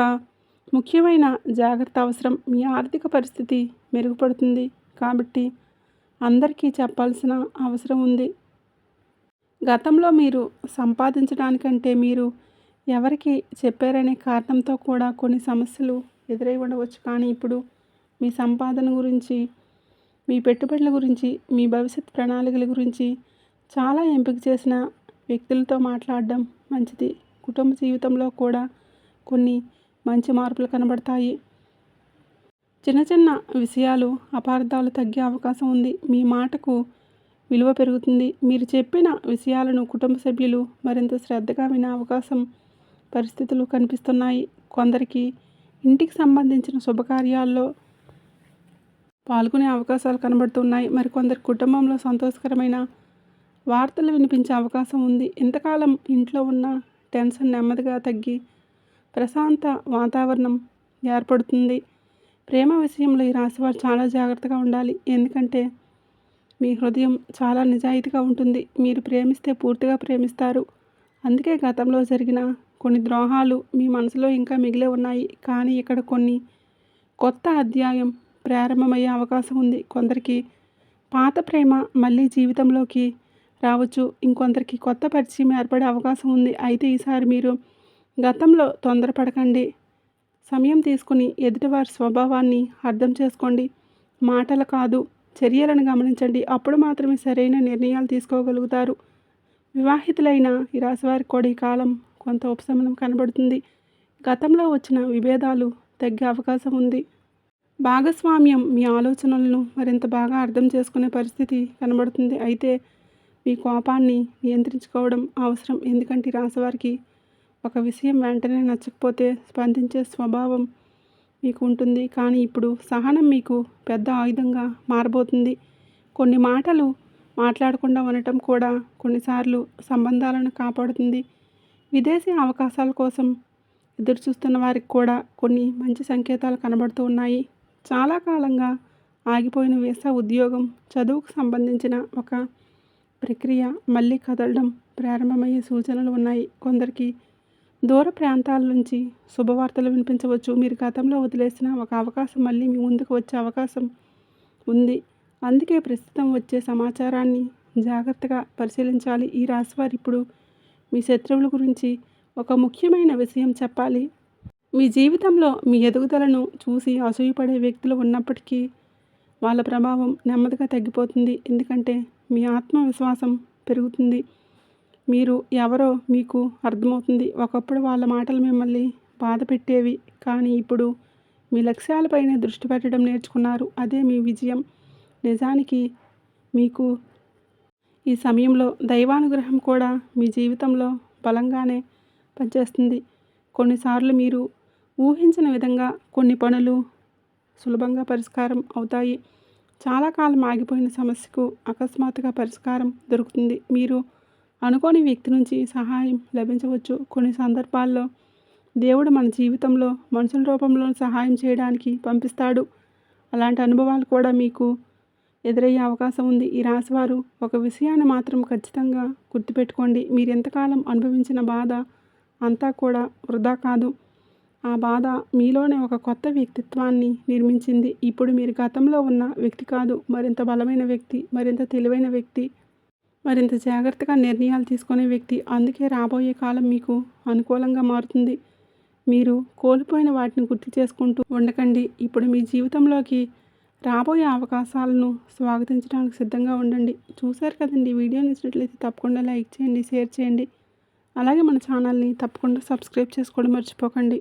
ముఖ్యమైన జాగ్రత్త అవసరం. మీ ఆర్థిక పరిస్థితి మెరుగుపడుతుంది కాబట్టి అందరికీ చెప్పాల్సిన అవసరం ఉంది. గతంలో మీరు సంపాదించడానికంటే మీరు ఎవరికి చెప్పారనే కారణంతో కూడా కొన్ని సమస్యలు ఎదురై ఉండవచ్చు. కానీ ఇప్పుడు మీ సంపాదన గురించి, మీ పెట్టుబడుల గురించి, మీ భవిష్యత్ ప్రణాళికల గురించి చాలా ఎంపిక చేసిన వ్యక్తులతో మాట్లాడడం మంచిది. కుటుంబ జీవితంలో కూడా కొన్ని మంచి మార్పులు కనబడతాయి. చిన్న చిన్న విషయాలు అపార్థాలు తగ్గే అవకాశం ఉంది. మీ మాటకు విలువ పెరుగుతుంది. మీరు చెప్పిన విషయాలను కుటుంబ సభ్యులు మరింత శ్రద్ధగా వినే అవకాశం పరిస్థితులు కనిపిస్తున్నాయి. కొందరికి ఇంటికి సంబంధించిన శుభకార్యాల్లో పాల్గొనే అవకాశాలు కనబడుతున్నాయి. మరికొందరి కుటుంబంలో సంతోషకరమైన వార్తలు వినిపించే అవకాశం ఉంది. ఇంతకాలం ఇంట్లో ఉన్న టెన్షన్ నెమ్మదిగా తగ్గి ప్రశాంత వాతావరణం ఏర్పడుతుంది. ప్రేమ విషయంలో ఈ రాశివారు చాలా జాగ్రత్తగా ఉండాలి. ఎందుకంటే మీ హృదయం చాలా నిజాయితీగా ఉంటుంది. మీరు ప్రేమిస్తే పూర్తిగా ప్రేమిస్తారు. అందుకే గతంలో జరిగిన కొన్ని ద్రోహాలు మీ మనసులో ఇంకా మిగిలే ఉన్నాయి. కానీ ఇక్కడ కొన్ని కొత్త అధ్యాయం ప్రారంభమయ్యే అవకాశం ఉంది. కొందరికి పాత ప్రేమ మళ్ళీ జీవితంలోకి రావచ్చు. ఇంకొందరికి కొత్త పరిచయం ఏర్పడే అవకాశం ఉంది. అయితే ఈసారి మీరు గతంలో తొందరపడకండి. సమయం తీసుకుని ఎదుటివారి స్వభావాన్ని అర్థం చేసుకోండి. మాటలు కాదు, చర్యలను గమనించండి. అప్పుడు మాత్రమే సరైన నిర్ణయాలు తీసుకోగలుగుతారు. వివాహితులైన ఈ రాశివారికి కూడా ఈ కాలం కొంత ఉపశమనం కనబడుతుంది. గతంలో వచ్చిన విభేదాలు తగ్గే అవకాశం ఉంది. భాగస్వామ్యం మీ ఆలోచనలను మరింత బాగా అర్థం చేసుకునే పరిస్థితి కనబడుతుంది. అయితే మీ కోపాన్ని నియంత్రించుకోవడం అవసరం. ఎందుకంటే ఈ రాశివారికి ఒక విషయం వెంటనే నచ్చకపోతే స్పందించే స్వభావం మీకు ఉంటుంది. కానీ ఇప్పుడు సహనం మీకు పెద్ద ఆయుధంగా మారబోతుంది. కొన్ని మాటలు మాట్లాడకుండా ఉండటం కూడా కొన్నిసార్లు సంబంధాలను కాపాడుతుంది. విదేశీ అవకాశాల కోసం ఎదురుచూస్తున్న వారికి కూడా కొన్ని మంచి సంకేతాలు కనబడుతూ ఉన్నాయి. చాలా కాలంగా ఆగిపోయిన వీసా, ఉద్యోగం, చదువుకు సంబంధించిన ఒక ప్రక్రియ మళ్ళీ కదలడం ప్రారంభమయ్యే సూచనలు ఉన్నాయి. కొందరికి దూర ప్రాంతాల నుంచి శుభవార్తలు వినిపించవచ్చు. మీరు గతంలో వదిలేసిన ఒక అవకాశం మళ్ళీ మీ ముందుకు వచ్చే అవకాశం ఉంది. అందుకే ప్రస్తుతం వచ్చే సమాచారాన్ని జాగ్రత్తగా పరిశీలించాలి. ఈ రాశివారు ఇప్పుడు మీ శత్రువుల గురించి ఒక ముఖ్యమైన విషయం చెప్పాలి. మీ జీవితంలో మీ ఎదుగుదలను చూసి అసూయపడే వ్యక్తులు ఉన్నప్పటికీ వాళ్ళ ప్రభావం నెమ్మదిగా తగ్గిపోతుంది. ఎందుకంటే మీ ఆత్మవిశ్వాసం పెరుగుతుంది. మీరు ఎవరో మీకు అర్థమవుతుంది. ఒకప్పుడు వాళ్ళ మాటలు మిమ్మల్ని బాధ పెట్టేవి. కానీ ఇప్పుడు మీ లక్ష్యాలపైనే దృష్టి పెట్టడం నేర్చుకున్నారు. అదే మీ విజయం. నిజానికి మీకు ఈ సమయంలో దైవానుగ్రహం కూడా మీ జీవితంలో బలంగానే పనిచేస్తుంది. కొన్నిసార్లు మీరు ఊహించిన విధంగా కొన్ని పనులు సులభంగా పరిష్కారం అవుతాయి. చాలా కాలం ఆగిపోయిన సమస్యకు అకస్మాత్తుగా పరిష్కారం దొరుకుతుంది. మీరు అనుకోని వ్యక్తి నుంచి సహాయం లభించవచ్చు. కొన్ని సందర్భాల్లో దేవుడు మన జీవితంలో మనుషుల రూపంలో సహాయం చేయడానికి పంపిస్తాడు. అలాంటి అనుభవాలు కూడా మీకు ఎదురయ్యే అవకాశం ఉంది. ఈ రాశివారు ఒక విషయాన్ని మాత్రం ఖచ్చితంగా గుర్తుపెట్టుకోండి. మీరు ఎంతకాలం అనుభవించిన బాధ అంతా కూడా వృధా కాదు. ఆ బాధ మీలోనే ఒక కొత్త వ్యక్తిత్వాన్ని నిర్మించింది. ఇప్పుడు మీరు గతంలో ఉన్న వ్యక్తి కాదు, మరింత బలమైన వ్యక్తి, మరింత తెలివైన వ్యక్తి, మరింత జాగ్రత్తగా నిర్ణయాలు తీసుకునే వ్యక్తి. అందుకే రాబోయే కాలం మీకు అనుకూలంగా మారుతుంది. మీరు కోల్పోయిన వాటిని గుర్తు చేసుకుంటూ ఉండకండి. ఇప్పుడు మీ జీవితంలోకి రాబోయే అవకాశాలను స్వాగతించడానికి సిద్ధంగా ఉండండి. చూశారు కదండి, వీడియో నచ్చినట్లయితే తప్పకుండా లైక్ చేయండి, షేర్ చేయండి. అలాగే మన ఛానల్ని తప్పకుండా సబ్స్క్రైబ్ చేసుకోవడం మర్చిపోకండి.